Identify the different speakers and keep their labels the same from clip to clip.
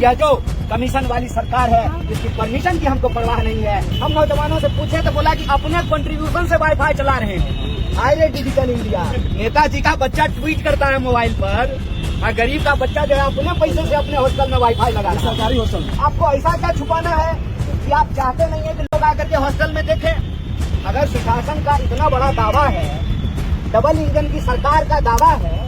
Speaker 1: यह जो कमीशन वाली सरकार है, जिसकी परमिशन की हमको परवाह नहीं है। हम नौजवानों से पूछे तो बोला कि अपने कंट्रीब्यूशन से वाईफाई चला रहे हैं। Highway digital India. नेताजी का बच्चा ट्वीट करता है मोबाइल पर, और गरीब का बच्चा जो है अपने पैसे से अपने हॉस्टल में वाईफाई लगा रहा है, सरकारी हॉस्टल में। आपको ऐसा क्या छुपाना है कि आप चाहते नहीं है कि लोग आकर के हॉस्टल में देखें? अगर सुशासन का इतना बड़ा दावा है, डबल इंजन की सरकार का दावा है,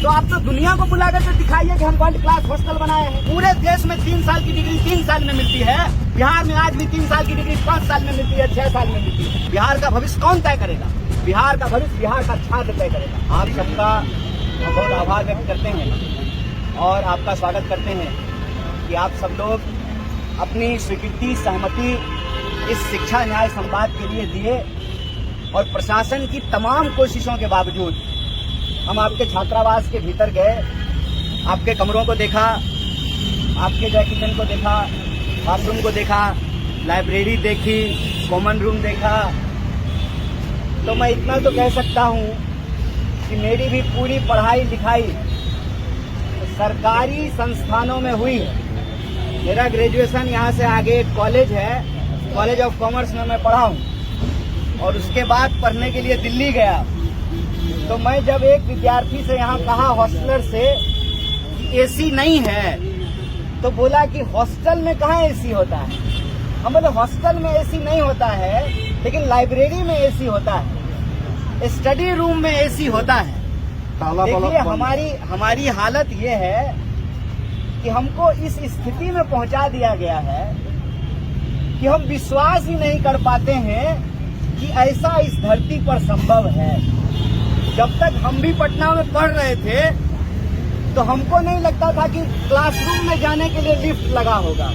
Speaker 1: तो आप तो दुनिया को बुला करके दिखाइए कि हम वर्ल्ड क्लास हॉस्टल बनाए हैं। पूरे देश में 3 साल की डिग्री 3 साल में मिलती है। बिहार में आज भी 3 साल की डिग्री 5 साल में मिलती है, 6 साल में मिलती है। बिहार का भविष्य कौन तय करेगा? बिहार का भविष्य बिहार का छात्र तय करेगा। आप सबका हम बहुत आभार व्यक्त करते हैं और आपका स्वागत करते हैं कि आप सब लोग अपनी स्वीकृति, सहमति इस शिक्षा न्याय संवाद के लिए दिए, और प्रशासन की तमाम कोशिशों के बावजूद हम आपके छात्रावास के भीतर गए, आपके कमरों को देखा, आपके जो किचन को देखा, बाथरूम को देखा, लाइब्रेरी देखी, कॉमन रूम देखा। तो मैं इतना तो कह सकता हूँ कि मेरी भी पूरी पढ़ाई लिखाई सरकारी संस्थानों में हुई है। मेरा ग्रेजुएशन यहाँ से आगे एक कॉलेज है, कॉलेज ऑफ कॉमर्स में मैं पढ़ा हूँ, और उसके बाद पढ़ने के लिए दिल्ली गया। तो मैं जब एक विद्यार्थी से यहाँ कहा हॉस्टलर से कि एसी नहीं है, तो बोला कि हॉस्टल में कहाँ एसी होता है? हम बोले हॉस्टल में एसी नहीं होता है, लेकिन लाइब्रेरी में एसी होता है, स्टडी रूम में एसी होता है। देखिए हमारी हालत ये है कि हमको इस स्थिति में पहुंचा दिया गया है कि हम विश्वास ही नहीं कर पाते हैं कि ऐसा इस धरती पर संभव है। जब तक हम भी पटना में पढ़ रहे थे तो हमको नहीं लगता था कि क्लासरूम में जाने के लिए लिफ्ट लगा होगा,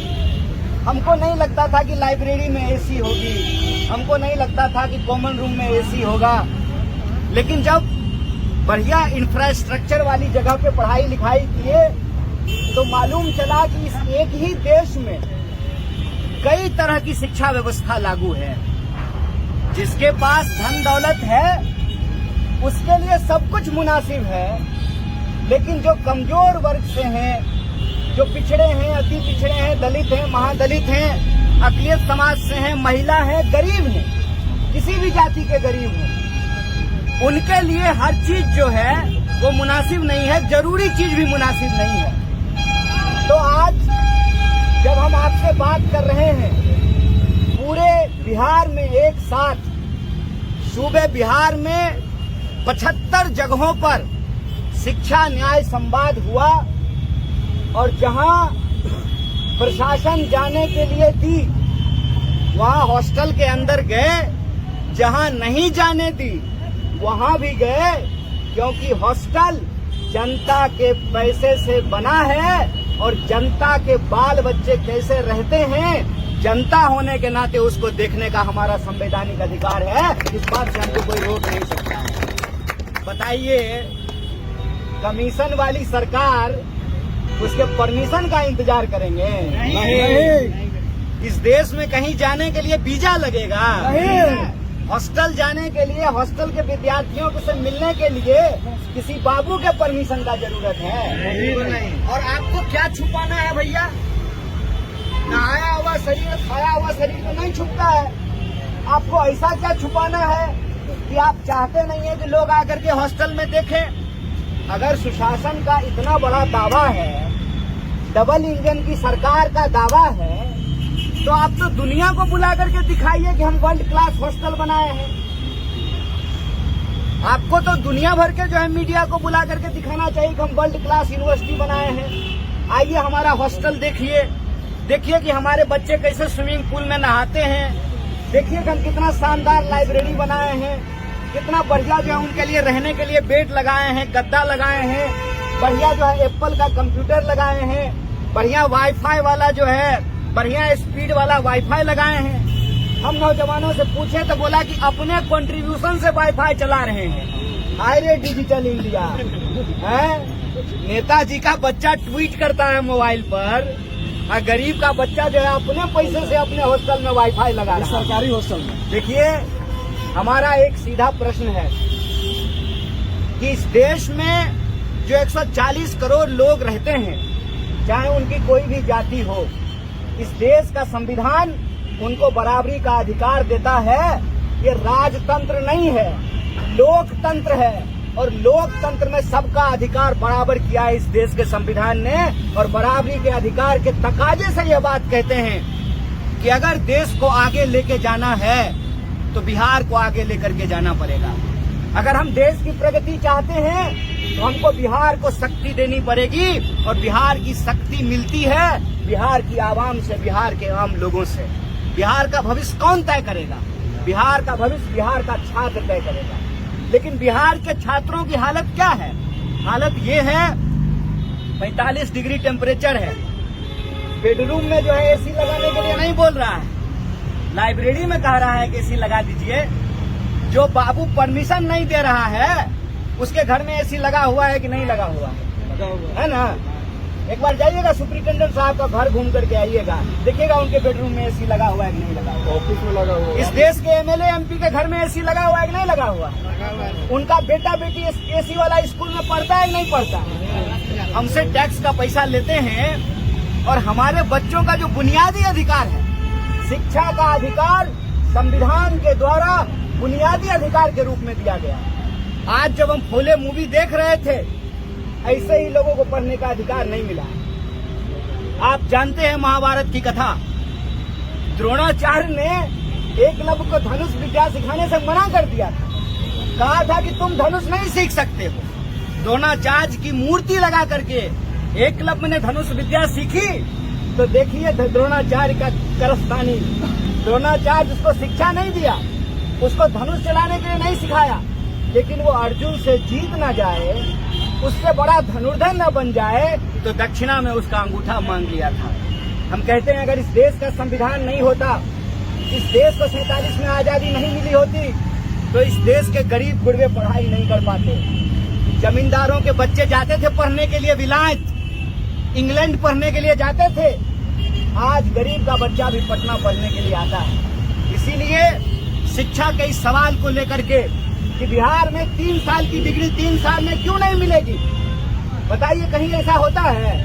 Speaker 1: हमको नहीं लगता था कि लाइब्रेरी में एसी होगी, हमको नहीं लगता था कि कॉमन रूम में एसी होगा। लेकिन जब बढ़िया इंफ्रास्ट्रक्चर वाली जगह पे पढ़ाई लिखाई किए तो मालूम चला कि इस एक ही देश में कई तरह की शिक्षा व्यवस्था लागू है। जिसके पास धन दौलत है उसके लिए सब कुछ मुनासिब है, लेकिन जो कमजोर वर्ग से हैं, जो पिछड़े हैं, अति पिछड़े हैं, दलित हैं, महादलित हैं, अकलियत समाज से हैं, महिला हैं, गरीब हैं, किसी भी जाति के गरीब हैं, उनके लिए हर चीज जो है वो मुनासिब नहीं है, जरूरी चीज भी मुनासिब नहीं है। तो आज जब हम आपसे बात कर रहे हैं, पूरे बिहार में एक साथ, सूबे बिहार में 75 जगहों पर शिक्षा न्याय संवाद हुआ, और जहां प्रशासन जाने के लिए दी वहां हॉस्टल के अंदर गए, जहां नहीं जाने दी वहां भी गए, क्योंकि हॉस्टल जनता के पैसे से बना है, और जनता के बाल बच्चे कैसे रहते हैं, जनता होने के नाते उसको देखने का हमारा संवैधानिक अधिकार है। इस बात से हमको कोई रोक नहीं सकता है। बताइए, कमीशन वाली सरकार उसके परमिशन का इंतजार करेंगे? नहीं। इस देश में कहीं जाने के लिए वीजा लगेगा? नहीं। हॉस्टल जाने के लिए, हॉस्टल के विद्यार्थियों से मिलने के लिए किसी बाबू के परमिशन का जरूरत है? नहीं। और आपको क्या छुपाना है भैया? नहाया हुआ शरीर, खाया हुआ शरीर तो नहीं छुपता है। आपको ऐसा क्या छुपाना है कि आप चाहते नहीं है कि लोग आकर के हॉस्टल में देखें? अगर सुशासन का इतना बड़ा दावा है, डबल इंजन की सरकार का दावा है, तो आप तो दुनिया को बुला करके दिखाइए कि हम वर्ल्ड क्लास हॉस्टल बनाए हैं। आपको तो दुनिया भर के जो है मीडिया को बुला करके दिखाना चाहिए कि हम वर्ल्ड क्लास यूनिवर्सिटी बनाए हैं। आइए हमारा हॉस्टल देखिए, देखिए कि हमारे बच्चे कैसे स्विमिंग पूल में नहाते हैं, देखिए कि हम कितना शानदार लाइब्रेरी बनाए हैं, कितना बढ़िया जो है उनके लिए रहने के लिए बेड लगाए हैं, गद्दा लगाए हैं, बढ़िया जो है एप्पल का कंप्यूटर लगाए हैं, बढ़िया वाईफाई वाला जो है बढ़िया स्पीड वाला वाईफाई लगाए हैं। हम नौजवानों से पूछे तो बोला कि अपने कंट्रीब्यूशन से वाईफाई चला रहे हैं। हाईवे डिजिटल इंडिया है। नेताजी का बच्चा ट्वीट करता है मोबाइल पर, और गरीब का बच्चा जो है अपने पैसे से अपने हॉस्टल में वाईफाई लगा रहा है, सरकारी हॉस्टल में। देखिए, हमारा एक सीधा प्रश्न है कि इस देश में जो 140 करोड़ लोग रहते हैं, चाहे उनकी कोई भी जाति हो। इस देश का संविधान उनको बराबरी का अधिकार देता है। ये राजतंत्र नहीं है, लोकतंत्र है, और लोकतंत्र में सबका अधिकार बराबर किया है इस देश के संविधान ने। और बराबरी के अधिकार के तकाजे से यह बात कहते हैं कि अगर देश को आगे लेके जाना है तो बिहार को आगे लेकर के जाना पड़ेगा। अगर हम देश की प्रगति चाहते हैं तो हमको बिहार को शक्ति देनी पड़ेगी, और बिहार की शक्ति मिलती है बिहार की आवाम से, बिहार के आम लोगों से। बिहार का भविष्य कौन तय करेगा? बिहार का भविष्य बिहार का छात्र तय करेगा। लेकिन बिहार के छात्रों की हालत क्या है? हालत ये है, 45 डिग्री टेम्परेचर है, बेडरूम में जो है एसी लगाने के लिए नहीं बोल रहा है, लाइब्रेरी में कह रहा है कि एसी लगा दीजिए। जो बाबू परमिशन नहीं दे रहा है उसके घर में एसी लगा हुआ है कि नहीं लगा हुआ है ना? एक बार जाइएगा सुप्रिंटेंडेंट साहब का घर घूम करके आइएगा, देखिएगा उनके बेडरूम में एसी लगा हुआ है कि नहीं लगा हुआ, ऑफिस में लगा हुआ। इस देश के एमएलए एमपी के घर में एसी लगा हुआ है कि नहीं लगा हुआ? उनका बेटा बेटी एसी वाला स्कूल में पढ़ता है कि नहीं पढ़ता? हमसे टैक्स का पैसा लेते हैं, और हमारे बच्चों का जो बुनियादी अधिकार है, शिक्षा का अधिकार, संविधान के द्वारा बुनियादी अधिकार के रूप में दिया गया। आज जब हम फूले मूवी देख रहे थे, ऐसे ही लोगों को पढ़ने का अधिकार नहीं मिला। आप जानते हैं महाभारत की कथा, द्रोणाचार्य ने एकलव्य को धनुष विद्या सिखाने से मना कर दिया था, कहा था कि तुम धनुष नहीं सीख सकते हो। द्रोणाचार्य की मूर्ति लगा करके एकलव्य ने धनुष विद्या सीखी, तो देखिए द्रोणाचार्य का करस्तानी। द्रोणाचार्य उसको शिक्षा नहीं दिया, उसको धनुष चलाने के लिए नहीं सिखाया, लेकिन वो अर्जुन से जीत ना जाए, उससे बड़ा धनुर्धर न बन जाए, तो दक्षिणा में उसका अंगूठा मांग लिया था। हम कहते हैं अगर इस देश का संविधान नहीं होता, इस देश को 47 में आजादी नहीं मिली होती, तो इस देश के गरीब गुरबे पढ़ाई नहीं कर पाते। जमींदारों के बच्चे जाते थे पढ़ने के लिए विलायत, इंग्लैंड पढ़ने के लिए जाते थे। आज गरीब का बच्चा भी पटना पढ़ने के लिए आता है। इसीलिए शिक्षा के इस सवाल को लेकर के कि बिहार में 3 साल की डिग्री 3 साल में क्यों नहीं मिलेगी? बताइए, कहीं ऐसा होता है?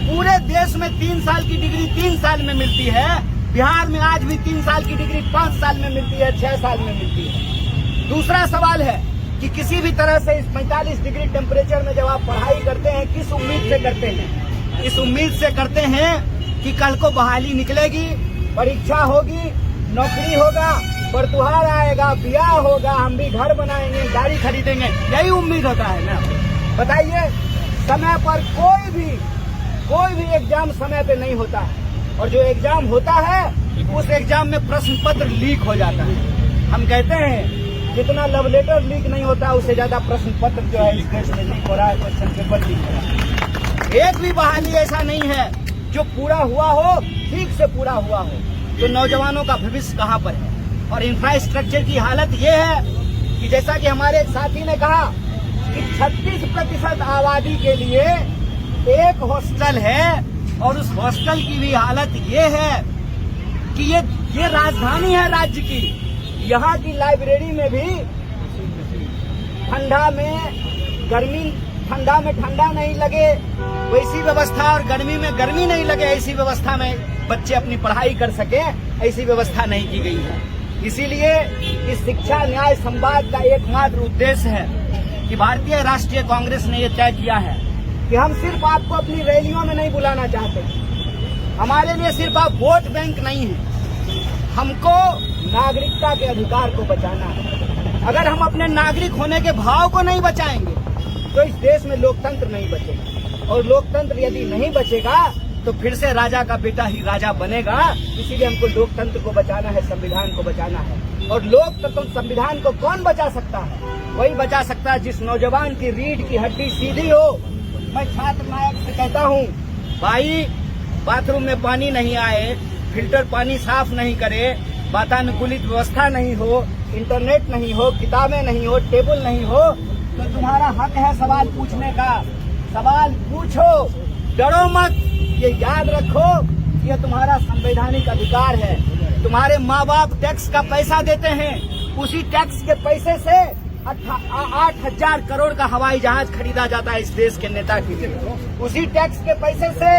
Speaker 1: पूरे देश में 3 साल की डिग्री 3 साल में मिलती है, बिहार में आज भी 3 साल की डिग्री 5 साल में मिलती है, 6 साल में मिलती है। दूसरा सवाल है कि किसी भी तरह से इस 45 डिग्री टेम्परेचर में जब आप पढ़ाई करते हैं, किस उम्मीद से करते हैं? इस उम्मीद से करते हैं कि कल को बहाली निकलेगी, परीक्षा होगी, नौकरी होगा, बरतुहार आएगा, ब्याह होगा, हम भी घर बनाएंगे, गाड़ी खरीदेंगे, यही उम्मीद होता है ना? बताइए, समय पर कोई भी एग्जाम समय पे नहीं होता है, और जो एग्जाम होता है उस एग्जाम में प्रश्न पत्र लीक हो जाता है। हम कहते हैं जितना लव लेटर लीक नहीं होता, उससे ज्यादा प्रश्न पत्र जो है इस देश में लीक हो रहा है, क्वेश्चन पेपर लीक हो रहा है। एक भी बहाली ऐसा नहीं है जो पूरा हुआ हो, ठीक से पूरा हुआ हो। तो नौजवानों का भविष्य कहाँ पर है? और इंफ्रास्ट्रक्चर की हालत ये है कि जैसा कि हमारे एक साथी ने कहा कि 36% आबादी के लिए एक हॉस्टल है, और उस हॉस्टल की भी हालत ये है कि ये राजधानी है राज्य की। यहाँ की लाइब्रेरी में भी ठंडा में ठंडा नहीं लगे वैसी व्यवस्था, और गर्मी में गर्मी नहीं लगे ऐसी व्यवस्था में बच्चे अपनी पढ़ाई कर सके, ऐसी व्यवस्था नहीं की गई है। इसीलिए इस शिक्षा न्याय संवाद का एकमात्र उद्देश्य है कि भारतीय राष्ट्रीय कांग्रेस ने ये तय किया है कि हम सिर्फ आपको अपनी रैलियों में नहीं बुलाना चाहते। हमारे लिए सिर्फ आप वोट बैंक नहीं है, हमको नागरिकता के अधिकार को बचाना है। अगर हम अपने नागरिक होने के भाव को नहीं बचाएंगे तो इस देश में लोकतंत्र नहीं बचेगा, और लोकतंत्र यदि नहीं बचेगा तो फिर से राजा का बेटा ही राजा बनेगा। इसीलिए हमको लोकतंत्र को बचाना है, संविधान को बचाना है। और लोकतंत्र संविधान को कौन बचा सकता है? वही बचा सकता है जिस नौजवान की रीढ़ की हड्डी सीधी हो। मैं छात्र नायक से कहता हूँ, भाई बाथरूम में पानी नहीं आए, फिल्टर पानी साफ नहीं करे, वातानुकूलित व्यवस्था नहीं हो, इंटरनेट नहीं हो, किताबें नहीं हो, टेबल नहीं हो, तो तुम्हारा हक है सवाल पूछने का। सवाल पूछो, डरो मत। ये याद रखो, ये तुम्हारा संवैधानिक अधिकार है। तुम्हारे माँ बाप टैक्स का पैसा देते हैं, उसी टैक्स के पैसे से 8,000 करोड़ का हवाई जहाज खरीदा जाता है इस देश के नेता के लिए। उसी टैक्स के पैसे से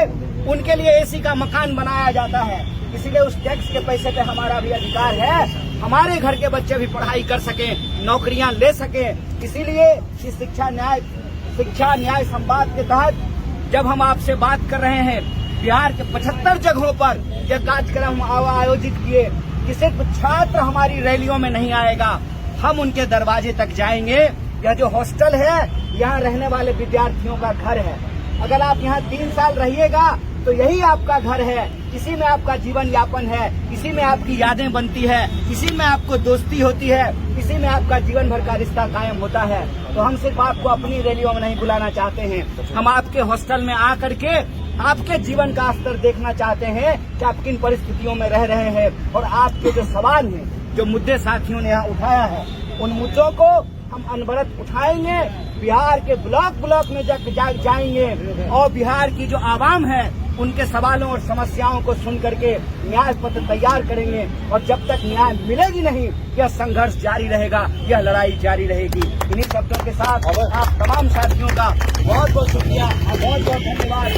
Speaker 1: उनके लिए एसी का मकान बनाया जाता है। इसीलिए उस टैक्स के पैसे पे हमारा भी अधिकार है, हमारे घर के बच्चे भी पढ़ाई कर सकें, नौकरियां ले सकें। इसीलिए इस शिक्षा न्याय संवाद के तहत जब हम आपसे बात कर रहे हैं, बिहार के 75 जगहों पर यह कार्यक्रम आयोजित किए कि सिर्फ छात्र हमारी रैलियों में नहीं आएगा, हम उनके दरवाजे तक जाएंगे। यह जो हॉस्टल है, यहाँ रहने वाले विद्यार्थियों का घर है। अगर आप यहाँ 3 साल रहिएगा तो यही आपका घर है, इसी में आपका जीवन यापन है, इसी में आपकी यादें बनती है, इसी में आपको दोस्ती होती है, इसी में आपका जीवन भर का रिश्ता कायम होता है। तो हम सिर्फ आपको अपनी रैलियों में नहीं बुलाना चाहते हैं, हम आपके हॉस्टल में आकर के आपके जीवन का स्तर देखना चाहते हैं कि आप किन परिस्थितियों में रह रहे हैं। और आपके जो सवाल हैं, जो मुद्दे साथियों ने यहाँ उठाया है, उन मुद्दों को हम अनवरत उठाएंगे, बिहार के ब्लॉक में जाएंगे और बिहार की जो आवाम है उनके सवालों और समस्याओं को सुन करके न्याय पत्र तैयार करेंगे। और जब तक न्याय मिलेगी नहीं, यह संघर्ष जारी रहेगा, यह लड़ाई जारी रहेगी। इन्हीं शब्दों के साथ आप तमाम साथियों का बहुत बहुत शुक्रिया और बहुत बहुत धन्यवाद।